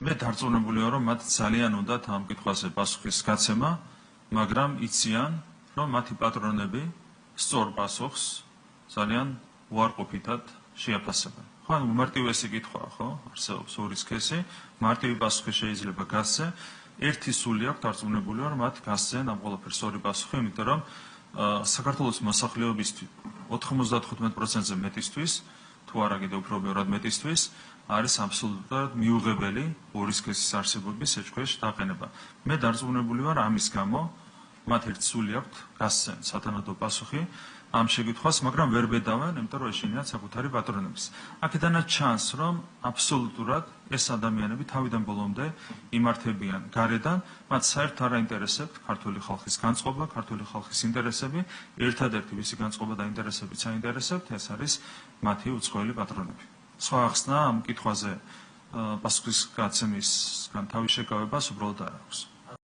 მე დარწმუნებული ვარ, რომ მათ ძალიან უნდათ ამ კითხვაზე პასუხის გაცემა, მაგრამ იციან, რომ მათი პატრონები სწორ პასუხს ძალიან უარყოფითად შეაფასებენ. ხო, ანუ მარტივესი კითხვაა, ხო? არსებობს ორი სქესი, მარტივი პასუხი შეიძლება გასცე, ერთი სული აქვს დარწმუნებული ვარ, მათ გასცენ ამ ყველაფერს ორი პასუხი, იმიტომ რომ საქართველოს მოსახლეობისთვის 95%-ზე მეტისთვის, თუ არა კიდევ უფრო ბევრად მეტისთვის, არის აბსოლუტურად მიუღებელი ორი სქესის არსებობის ეჭქვეშ დაყენება. მე დარწმუნებული ვარ ამის გამო, მათ ერთი სული აქვთ გასცენ სათანადო პასუხი ამ შეკითხვას, მაგრამ ვერ ბედავენ, იმიტომ რომ ეშინიათ საკუთარი პატრონების. აქედანაც ჩანს, რომ აბსოლუტურად ეს ადამიანები თავიდან ბოლომდე იმართებიან გარედან, მათ საერთოდ არ აინტერესებთ ქართული ხალხის განწყობა, ქართული ხალხის ინტერესები, ერთადერთი ვისი განწყობა და ინტერესებიც აინტერესებთ, ეს არის მათი უცხოელი პატრონები. სხვა ახსნა ამ კითხვაზე პასუხის გაცემისგან თავის შეკავებას უბრალოდ არ აქვს.